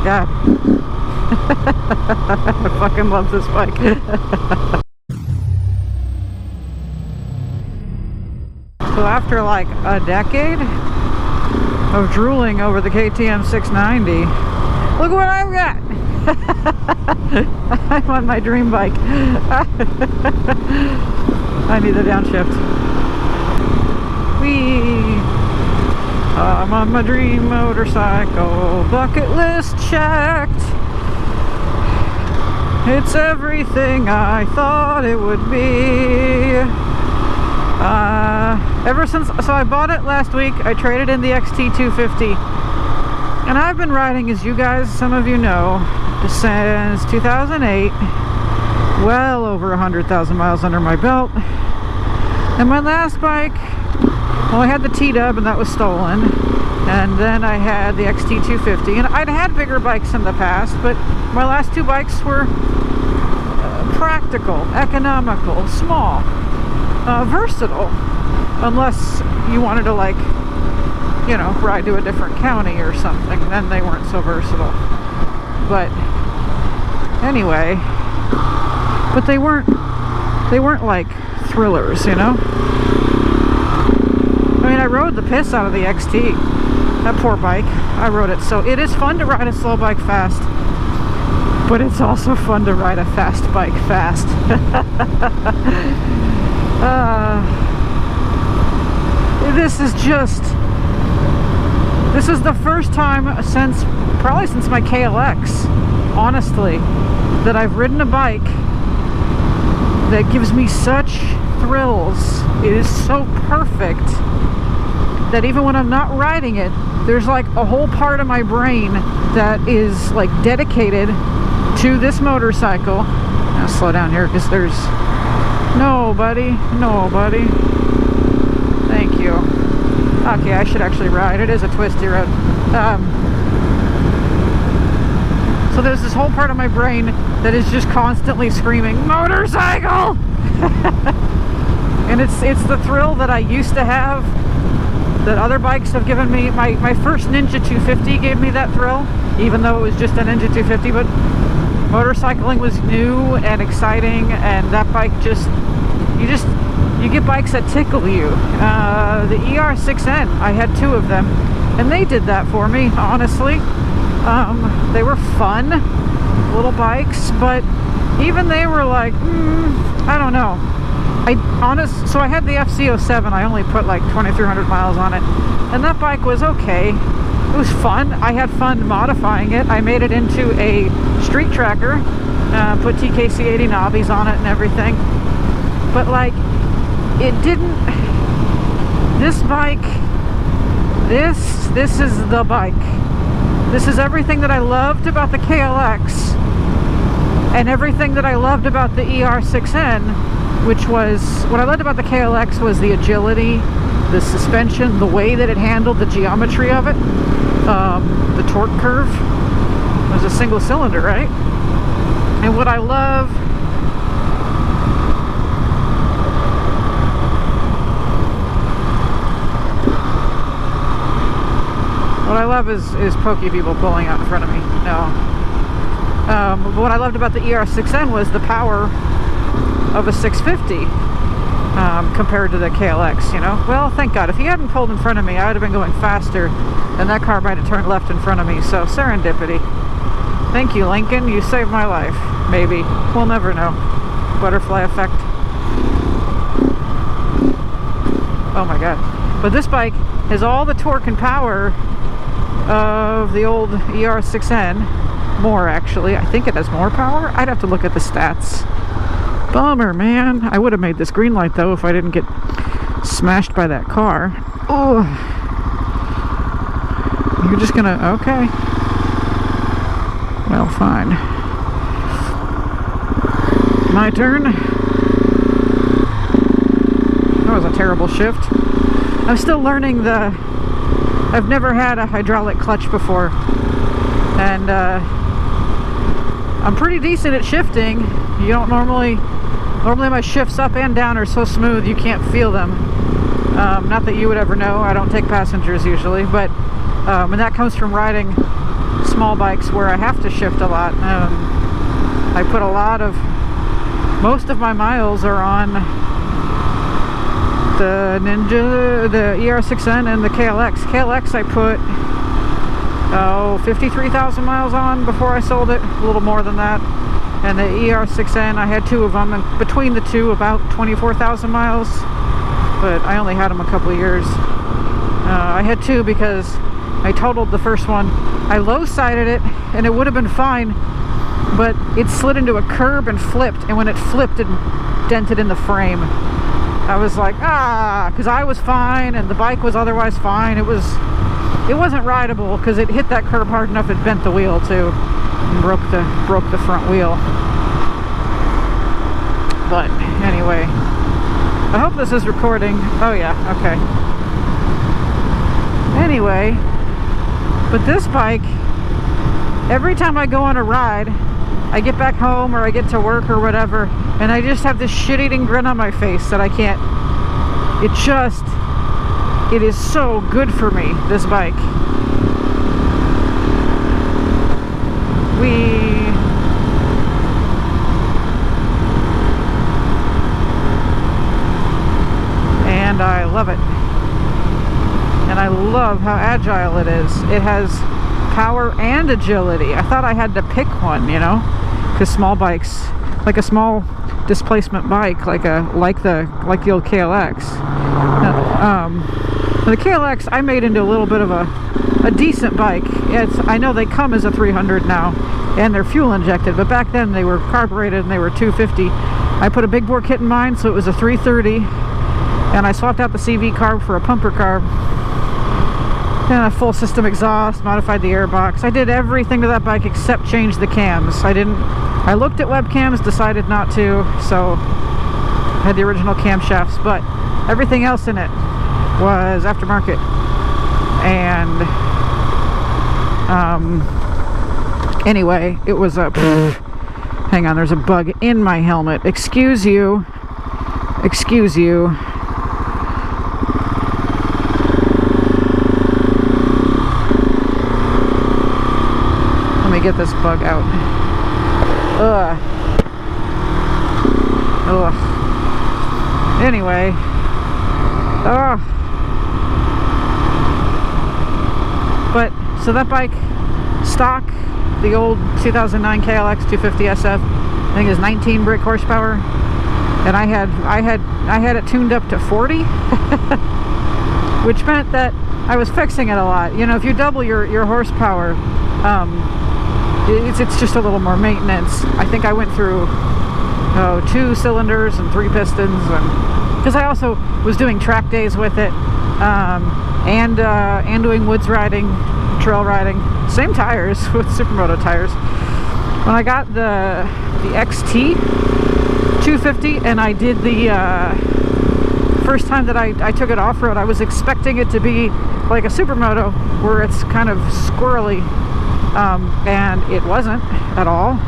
god. I fucking love this bike. So after like a decade of drooling over the KTM 690, look what I've got! I'm on my dream bike. I need the downshift. Whee! I'm on my dream motorcycle, bucket list checked. It's everything I thought it would be. Ever since, so I bought it last week. I traded in the XT250, and I've been riding, as you guys, some of you know, since 2008. Well over 100,000 miles under my belt. And my last bike, well, I had the T-Dub, and that was stolen. And then I had the XT250, and I'd had bigger bikes in the past, but my last two bikes were practical, economical, small, versatile, unless you wanted to, like, you know, ride to a different county or something. Then they weren't so versatile. But anyway, but they weren't like thrillers, you know. I mean, I rode the piss out of the XT. That poor bike. I rode it. So it is fun to ride a slow bike fast, but it's also fun to ride a fast bike fast. This is the first time probably since my KLX, honestly, that I've ridden a bike that gives me such thrills. It is so perfect that even when I'm not riding it, there's like a whole part of my brain that is like dedicated to this motorcycle. I'll slow down here because there's nobody. Thank you. Okay, I should actually ride. It is a twisty road. So there's this whole part of my brain that is just constantly screaming, motorcycle! And it's the thrill that I used to have, that other bikes have given me. My first Ninja 250 gave me that thrill, even though it was just a Ninja 250, but motorcycling was new and exciting, and that bike you get bikes that tickle you. The ER6N, I had two of them, and they did that for me, honestly. They were fun little bikes, but even they were like, I don't know. So I had the FC07. I only put like 2,300 miles on it, and that bike was okay. It was fun. I had fun modifying it. I made it into a street tracker, put TKC80 knobbies on it and everything. But like, it didn't. This bike. This is the bike. This is everything that I loved about the KLX, and everything that I loved about the ER6N. Which was, what I loved about the KLX was the agility, the suspension, the way that it handled the geometry of it, the torque curve. It was a single cylinder, right? And what I love is pokey people pulling out in front of me. No. But what I loved about the ER6N was the power of a 650 compared to the KLX, you know? Well, thank God. If he hadn't pulled in front of me, I would have been going faster, and that car might have turned left in front of me. So, serendipity. Thank you, Lincoln. You saved my life. Maybe. We'll never know. Butterfly effect. Oh my God. But this bike has all the torque and power of the old ER6N. More, actually. I think it has more power. I'd have to look at the stats. Bummer, man. I would have made this green light, though, if I didn't get smashed by that car. Oh. You're just gonna... Okay. Well, fine. My turn. That was a terrible shift. I'm still learning I've never had a hydraulic clutch before. And, I'm pretty decent at shifting. You don't normally my shifts up and down are so smooth you can't feel them. Not that you would ever know. I don't take passengers usually, but and that comes from riding small bikes where I have to shift a lot. I put a lot of, most of my miles are on the Ninja, the ER6N and the KLX. KLX I put 53,000 miles on before I sold it, a little more than that. And the ER6N, I had 2 of them, and between the 2 about 24,000 miles, but I only had them a couple of years. I had 2 because I totaled the first one. I low-sided it and it would have been fine, but it slid into a curb and flipped, and when it flipped it dented in the frame. I was like, because I was fine and the bike was otherwise fine. It wasn't rideable because it hit that curb hard enough it bent the wheel too and broke the front wheel. But anyway, I hope this is recording. Oh yeah, okay. Anyway, but this bike, every time I go on a ride, I get back home or I get to work or whatever, and I just have this shit-eating grin on my face that I can't, it is so good for me, this bike. And I love it. And I love how agile it is. It has power and agility. I thought I had to pick one, you know, because small bikes, like a small displacement bike, like the old KLX. The KLX I made into a little bit of a decent bike. I know they come as a 300 now, and they're fuel injected, but back then they were carbureted and they were 250. I put a big bore kit in mine, so it was a 330, and I swapped out the CV carb for a pumper carb. And a full system exhaust, modified the airbox. I did everything to that bike except change the cams. I looked at webcams, decided not to, so I had the original camshafts, but everything else in it was aftermarket. And anyway, it was a hang on, there's a bug in my helmet. Excuse you. Let me get this bug out. Ugh. Anyway. But, so that bike, stock, the old 2009 KLX 250 SF, I think is 19 brake horsepower. And I had it tuned up to 40, which meant that I was fixing it a lot. You know, if you double your horsepower, it's just a little more maintenance. I think I went through 2 cylinders and 3 pistons, and because I also was doing track days with it, and doing woods riding, trail riding, same tires with Supermoto tires. When I got the XT 250 and I did the first time that I took it off-road, I was expecting it to be like a Supermoto where it's kind of squirrely, and it wasn't at all.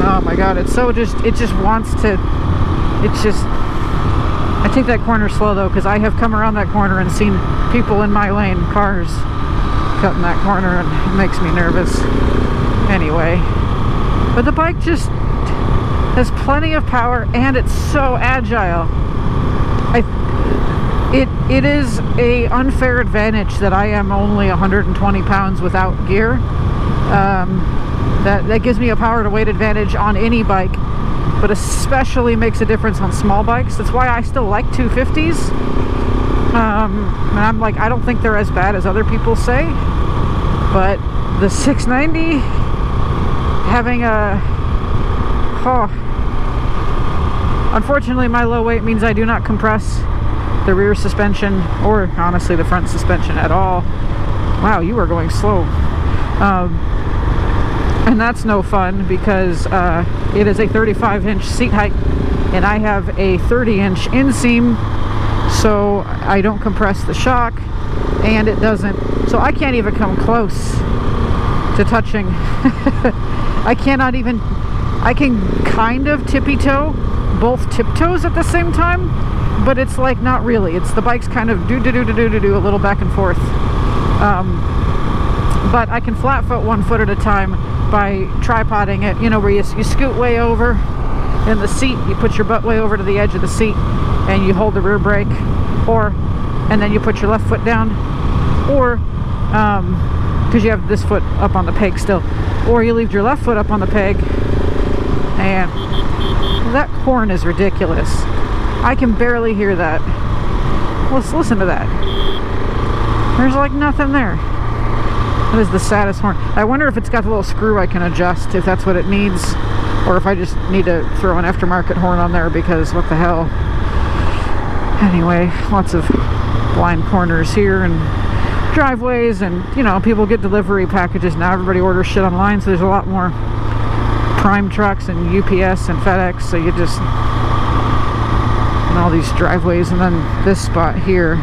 Oh my god, it's so it just wants to, I take that corner slow though, because I have come around that corner and seen people in my lane, cars, cutting that corner, and it makes me nervous. Anyway, but the bike just has plenty of power and it's so agile. It is a unfair advantage that I am only 120 pounds without gear. That gives me a power to weight advantage on any bike, but especially makes a difference on small bikes. That's why I still like 250s. And I'm like, I don't think they're as bad as other people say, but the 690 having unfortunately my low weight means I do not compress the rear suspension, or honestly the front suspension at all. Wow, you are going slow. And that's no fun because it is a 35-inch seat height and I have a 30-inch inseam, so I don't compress the shock, and it doesn't, so I can't even come close to touching. I can kind of tippy toe both tiptoes at the same time, but it's like not really. It's the bike's kind of do a little back and forth. But I can flat foot one foot at a time by tripoding it, you know, where you scoot way over in the seat, you put your butt way over to the edge of the seat and you hold the rear brake, and then you put your left foot down, or because you have this foot up on the peg still, or you leave your left foot up on the peg. And that horn is ridiculous. I can barely hear that. Let's listen to that. There's like nothing there. That is the saddest horn. I wonder if it's got the little screw I can adjust, if that's what it needs, or if I just need to throw an aftermarket horn on there, because what the hell. Anyway, lots of blind corners here and driveways, and you know, people get delivery packages now. Everybody orders shit online, so there's a lot more Prime trucks and UPS and FedEx, so you just, and all these driveways. And then this spot here,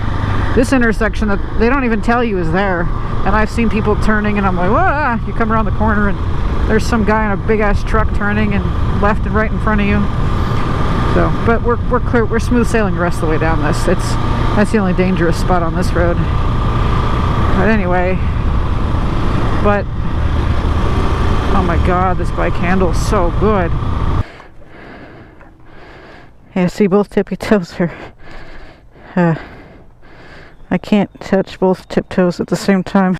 this intersection that they don't even tell you is there, and I've seen people turning and I'm like, whoa, you come around the corner and there's some guy in a big ass truck turning and left and right in front of you. So, but we're clear, we're smooth sailing the rest of the way down this. That's the only dangerous spot on this road. But anyway, oh my god, this bike handles so good. Yeah, see, both tippy toes are I can't touch both tip toes at the same time.